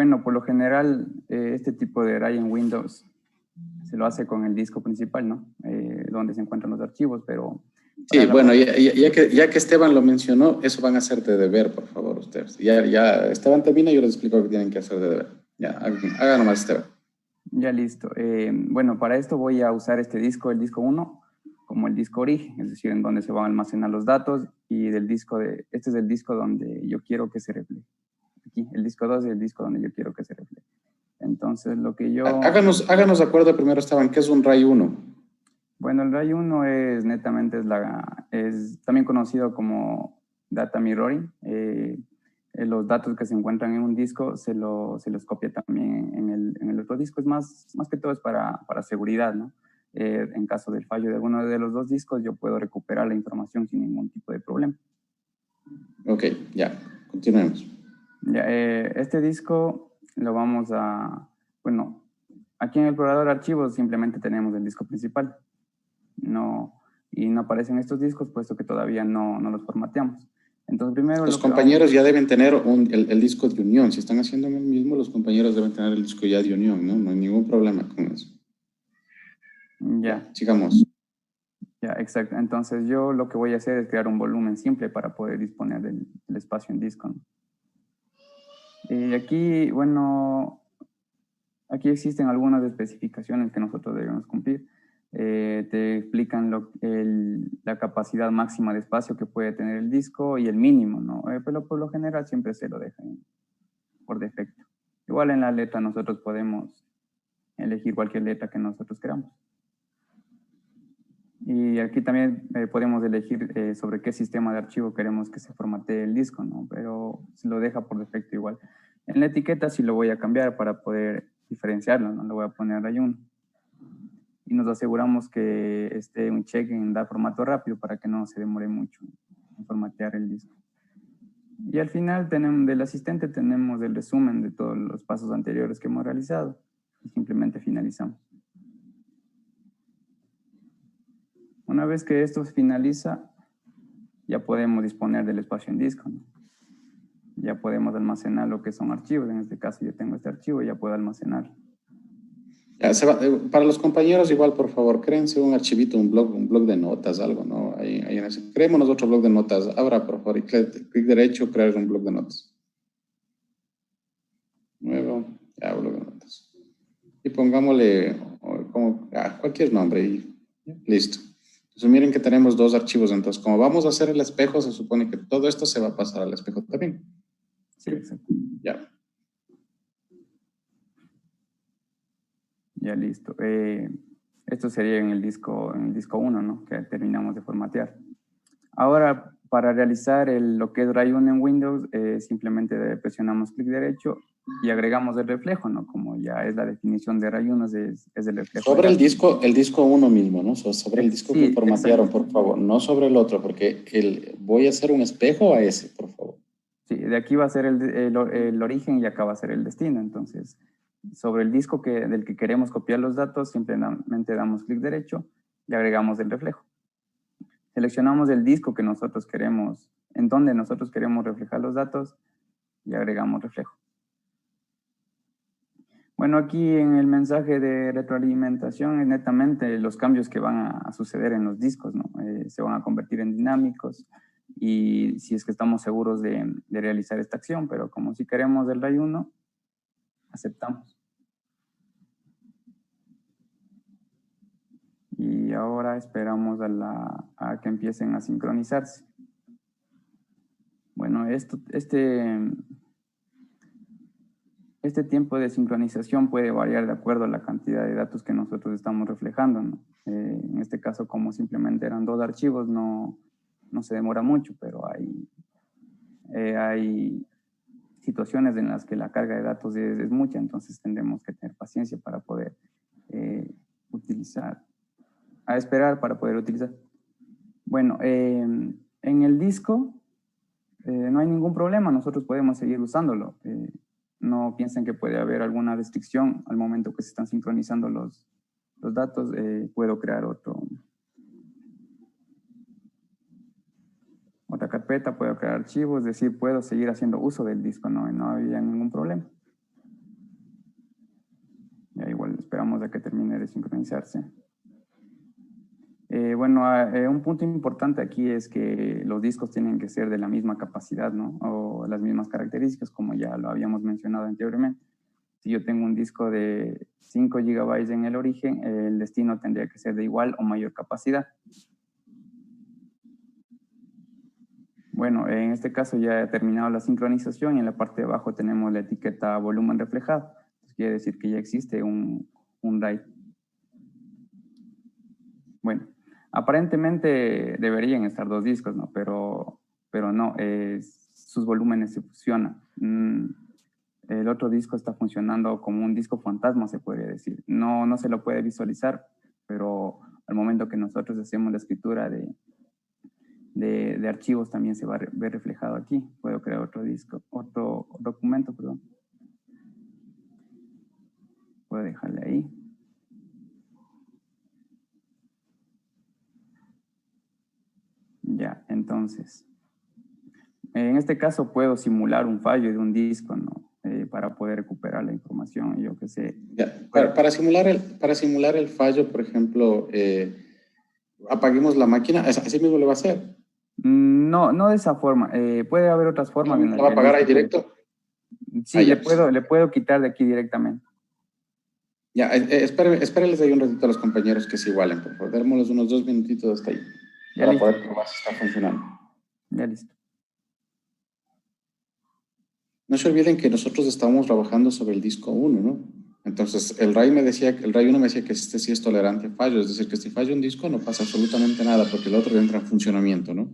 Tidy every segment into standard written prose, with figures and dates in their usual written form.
Bueno, por lo general, este tipo de array en Windows se lo hace con el disco principal, ¿no? Donde se encuentran los archivos, pero... Sí, bueno, ya que Esteban lo mencionó, eso van a hacer de deber, por favor, ustedes. Ya Esteban termina y yo les explico lo que tienen que hacer de deber. Ya, hagan nomás, Esteban. Ya listo. Bueno, para esto voy a usar este disco, el disco 1, como el disco origen, es decir, en donde se van a almacenar los datos, y este es el disco donde yo quiero que se refleje. Aquí, el disco 2 es el disco donde yo quiero que se refleje. Entonces, lo que yo... Háganos de acuerdo primero, Esteban, ¿qué es un RAI 1? Bueno, el RAI 1 es netamente, es también conocido como data mirroring. Los datos que se encuentran en un disco se los copia también en el otro disco. Es más que todo es para seguridad, ¿no? En caso del fallo de alguno de los dos discos, yo puedo recuperar la información sin ningún tipo de problema. Ok, ya, continuemos. Ya, este disco lo vamos a... Bueno, aquí en el explorador de archivos simplemente tenemos el disco principal. Y no aparecen estos discos puesto que todavía no los formateamos. Entonces primero... Los compañeros ya deben tener el disco de unión. Si están haciendo el mismo, los compañeros deben tener el disco ya de unión, ¿no? No hay ningún problema con eso. Ya, sigamos. Ya, exacto. Entonces yo lo que voy a hacer es crear un volumen simple para poder disponer del espacio en disco, ¿no? Y aquí, bueno, aquí existen algunas especificaciones que nosotros debemos cumplir. Te explican la capacidad máxima de espacio que puede tener el disco y el mínimo, ¿no? Pero por lo general siempre se lo dejan por defecto. Igual en la letra nosotros podemos elegir cualquier letra que nosotros queramos. Y aquí también podemos elegir sobre qué sistema de archivo queremos que se formatee el disco, ¿no? Pero se lo deja por defecto igual. En la etiqueta sí lo voy a cambiar para poder diferenciarlo, ¿no? Le voy a poner RAI 1. Y nos aseguramos que esté un check en dar formato rápido para que no se demore mucho en formatear el disco. Y al final del asistente tenemos el resumen de todos los pasos anteriores que hemos realizado. Y simplemente finalizamos. Una vez que esto finaliza, ya podemos disponer del espacio en disco, ¿no? Ya podemos almacenar lo que son archivos. En este caso yo tengo este archivo y ya puedo almacenar. Para los compañeros igual, por favor, créense un archivito, un blog de notas, algo, ¿no? Creémonos otro blog de notas. Abra, por favor, y clic derecho, crear un blog de notas. Nuevo, ya, blog de notas. Y pongámosle cualquier nombre y listo. Entonces miren que tenemos dos archivos. Entonces, como vamos a hacer el espejo, se supone que todo esto se va a pasar al espejo también. Sí, exacto. Ya. Ya listo. Esto sería en el disco 1, ¿no? Que terminamos de formatear. Ahora, para realizar lo que es RAI 1 en Windows, simplemente presionamos clic derecho y agregamos el reflejo, ¿no? Como ya es la definición de RAI 1, es el reflejo. Sobre el disco 1 mismo, ¿no? Sobre el disco que formatearon, por favor, no sobre el otro, porque voy a hacer un espejo a ese, por favor. Sí, de aquí va a ser el origen y acá va a ser el destino. Entonces, sobre el disco del que queremos copiar los datos, simplemente damos clic derecho y agregamos el reflejo. Seleccionamos el disco que nosotros queremos, en donde nosotros queremos reflejar los datos y agregamos reflejo. Bueno, aquí en el mensaje de retroalimentación es netamente los cambios que van a suceder en los discos, ¿no? Se van a convertir en dinámicos y si es que estamos seguros de realizar esta acción, pero como si queremos el RAI 1, aceptamos. Y ahora esperamos a que empiecen a sincronizarse. Bueno, este tiempo de sincronización puede variar de acuerdo a la cantidad de datos que nosotros estamos reflejando, ¿no? En este caso, como simplemente eran 2 archivos, no se demora mucho, pero hay situaciones en las que la carga de datos es mucha, entonces tendremos que tener paciencia para poder esperar para poder utilizar. Bueno, en el disco no hay ningún problema, nosotros podemos seguir usándolo. No piensen que puede haber alguna restricción al momento que se están sincronizando los datos. Puedo crear otra carpeta, puedo crear archivos, es decir, puedo seguir haciendo uso del disco, no había ningún problema. esperamos a que termine de sincronizarse. Bueno, un punto importante aquí es que los discos tienen que ser de la misma capacidad, ¿no? O las mismas características, como ya lo habíamos mencionado anteriormente. Si yo tengo un disco de 5 GB en el origen, el destino tendría que ser de igual o mayor capacidad. Bueno, en este caso ya he terminado la sincronización y en la parte de abajo tenemos la etiqueta volumen reflejado. Entonces, quiere decir que ya existe un RAID. Bueno, aparentemente deberían estar dos discos, ¿no? Pero no, sus volúmenes se fusionan. El otro disco está funcionando como un disco fantasma, se podría decir. No se lo puede visualizar, pero al momento que nosotros hacemos la escritura de archivos también se va a ver reflejado aquí. Puedo crear otro disco, otro documento, perdón. Puedo dejarle ahí. Ya, entonces, en este caso puedo simular un fallo de un disco, ¿no? Para poder recuperar la información, yo qué sé. Ya, para simular el fallo, por ejemplo, apaguemos la máquina, así mismo lo va a hacer. No de esa forma. Puede haber otras formas. ¿La va a apagar ahí directo? Sí, le puedo quitar de aquí directamente. Ya, espérenles ahí un ratito a los compañeros que se igualen, por favor. Démosles unos 2 minutitos hasta ahí. Ya para listo. poder probar si está funcionando. Ya listo. No se olviden que nosotros estábamos trabajando sobre el disco 1, ¿no? Entonces, el RAID 1 me decía que este sí es tolerante a fallos, es decir, que si falla un disco no pasa absolutamente nada porque el otro entra en funcionamiento, ¿no?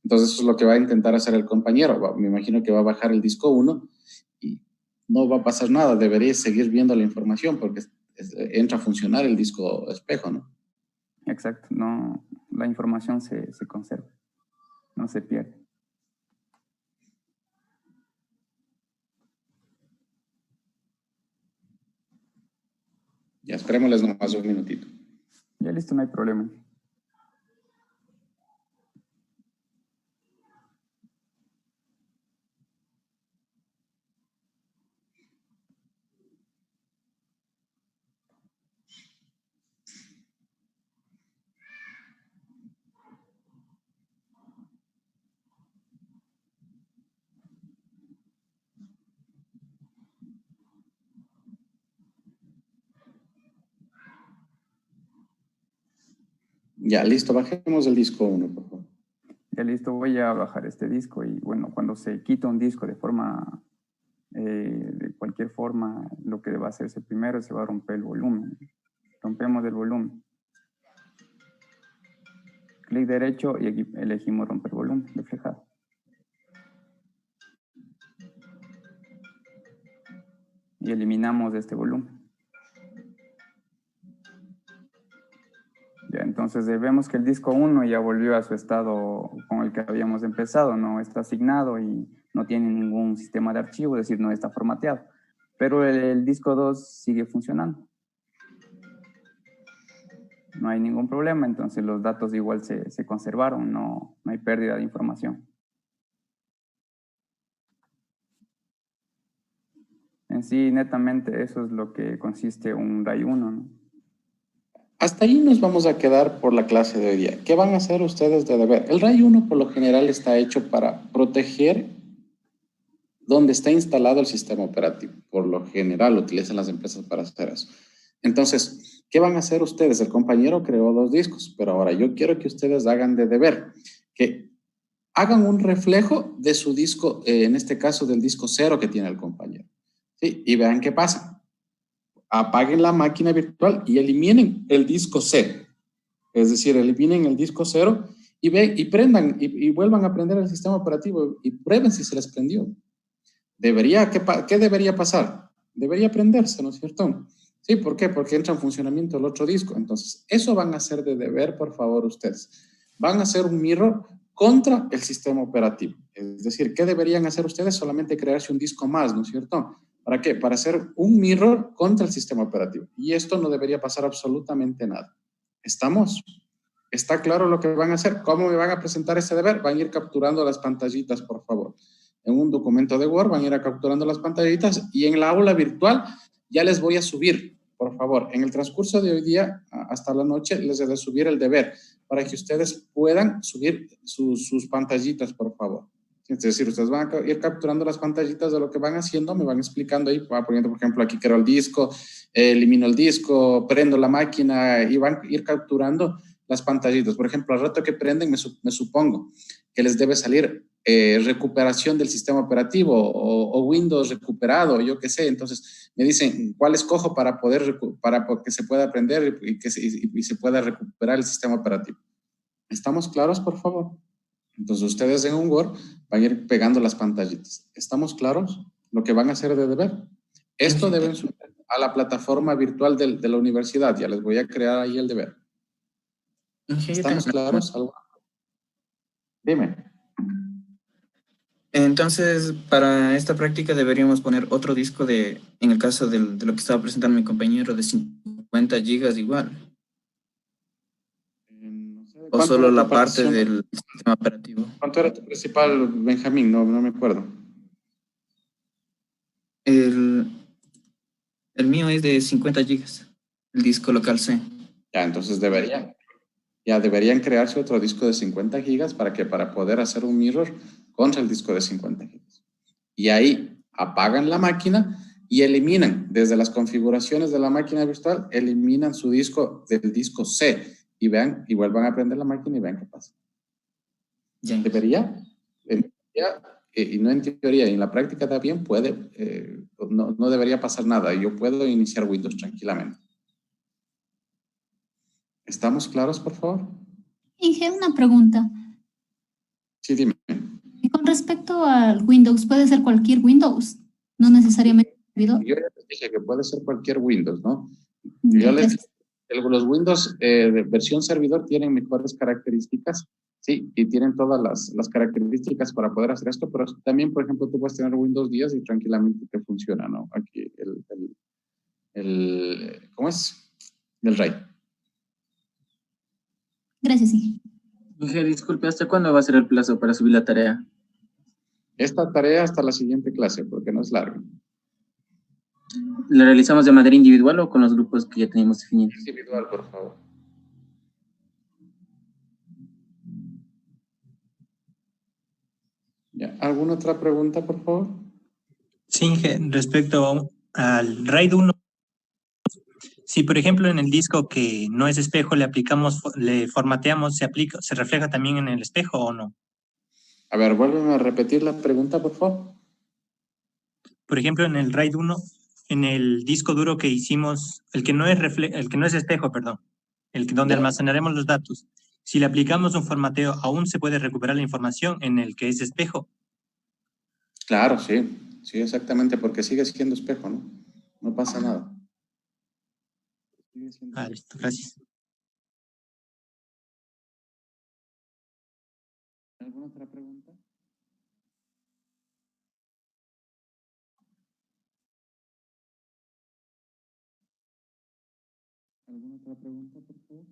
Entonces, eso es lo que va a intentar hacer el compañero. Me imagino que va a bajar el disco 1 y no va a pasar nada, debería seguir viendo la información porque entra a funcionar el disco espejo, ¿no? Exacto, no, la información se conserva, no se pierde. Ya, esperémosles nomás un minutito. Ya listo, no hay problema. Ya, listo, bajemos el disco 1, por favor. Ya listo, voy a bajar este disco y bueno, cuando se quita un disco de forma, de cualquier forma, lo que va a hacerse primero se va a romper el volumen. Rompemos el volumen. Clic derecho y aquí elegimos romper volumen reflejado. Y eliminamos este volumen. Ya, entonces vemos que el disco 1 ya volvió a su estado con el que habíamos empezado, no está asignado y no tiene ningún sistema de archivo, es decir, no está formateado. Pero el disco 2 sigue funcionando. No hay ningún problema, entonces los datos igual se conservaron, no hay pérdida de información. En sí, netamente, eso es lo que consiste un RAID 1, ¿no? Hasta ahí nos vamos a quedar por la clase de hoy día. ¿Qué van a hacer ustedes de deber? El RAID 1 por lo general está hecho para proteger donde está instalado el sistema operativo. Por lo general lo utilizan las empresas para hacer eso. Entonces, ¿qué van a hacer ustedes? El compañero creó 2 discos, pero ahora yo quiero que ustedes hagan de deber, que hagan un reflejo de su disco, en este caso del disco 0 que tiene el compañero. ¿Sí? Y vean qué pasa. Apaguen la máquina virtual y eliminen el disco 0. Es decir, eliminen el disco 0 y prendan y vuelvan a prender el sistema operativo y prueben si se les prendió. ¿Qué debería pasar? Debería prenderse, ¿no es cierto? Sí, ¿por qué? Porque entra en funcionamiento el otro disco. Entonces, eso van a hacer de deber, por favor, ustedes. Van a hacer un mirror contra el sistema operativo. Es decir, ¿qué deberían hacer ustedes? Solamente crearse un disco más, ¿no es cierto? ¿Para qué? Para hacer un mirror contra el sistema operativo. Y esto no debería pasar absolutamente nada. ¿Estamos? ¿Está claro lo que van a hacer? ¿Cómo me van a presentar ese deber? Van a ir capturando las pantallitas, por favor. En un documento de Word van a ir capturando las pantallitas y en la aula virtual ya les voy a subir por favor, en el transcurso de hoy día, hasta la noche, les he de subir el deber para que ustedes puedan subir sus pantallitas, por favor. Es decir, ustedes van a ir capturando las pantallitas de lo que van haciendo, me van explicando ahí, va poniendo, por ejemplo, aquí creo el disco, elimino el disco, prendo la máquina y van a ir capturando las pantallitas. Por ejemplo, al rato que prenden, me supongo que les debe salir recuperación del sistema operativo o Windows recuperado, yo qué sé. Entonces, me dicen cuál escojo para que se pueda aprender y se pueda recuperar el sistema operativo. ¿Estamos claros, por favor? Entonces, ustedes en un Word van a ir pegando las pantallitas. ¿Estamos claros? Lo que van a hacer de deber. Esto deben subir a la plataforma virtual de la universidad. Ya les voy a crear ahí el deber. ¿Estamos claros? Dime. Entonces, para esta práctica deberíamos poner otro disco en el caso de lo que estaba presentando mi compañero, de 50 gigas igual. No sé, O solo la parte del sistema operativo. ¿Cuánto era tu principal, Benjamín? No me acuerdo. El mío es de 50 gigas, el disco local C. Ya, entonces deberían crearse otro disco de 50 gigas para poder hacer un mirror contra el disco de 50 gigas. Y ahí apagan la máquina y eliminan, desde las configuraciones de la máquina virtual, eliminan su disco del disco C y vean, y vuelvan a prender la máquina y vean qué pasa. Ya. Debería, y no en teoría, en la práctica también no debería pasar nada. Yo puedo iniciar Windows tranquilamente. ¿Estamos claros, por favor? Inge, una pregunta. Sí, dime. Con respecto al Windows, ¿puede ser cualquier Windows? No necesariamente servidor. Yo ya les dije que puede ser cualquier Windows, ¿no? Yo les dije, los Windows de versión servidor tienen mejores características, sí, y tienen todas las características para poder hacer esto, pero también, por ejemplo, tú puedes tener Windows 10 y tranquilamente te funciona, ¿no? Aquí ¿cómo es? El RAID. Gracias, Inge. Inge, disculpe, ¿hasta cuándo va a ser el plazo para subir la tarea? Esta tarea hasta la siguiente clase, porque no es larga. ¿La realizamos de manera individual o con los grupos que ya tenemos definidos? Individual, por favor. Ya. ¿Alguna otra pregunta, por favor? Sí, Inge, respecto al RAID 1, si por ejemplo en el disco que no es espejo le formateamos, ¿se refleja también en el espejo o no? A ver, vuélveme a repetir la pregunta, por favor. Por ejemplo, en el RAID 1, en el disco duro que hicimos, el que no es espejo, perdón, donde almacenaremos los datos, si le aplicamos un formateo, ¿aún se puede recuperar la información en el que es espejo? Claro, sí. Sí, exactamente, porque sigue siendo espejo, ¿no? No pasa nada. Listo, gracias. ¿Alguna otra pregunta? ¿Alguna otra pregunta, por favor?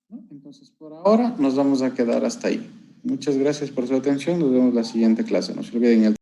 ¿No? Entonces, por ahora nos vamos a quedar hasta ahí. Muchas gracias por su atención. Nos vemos en la siguiente clase. No se olviden el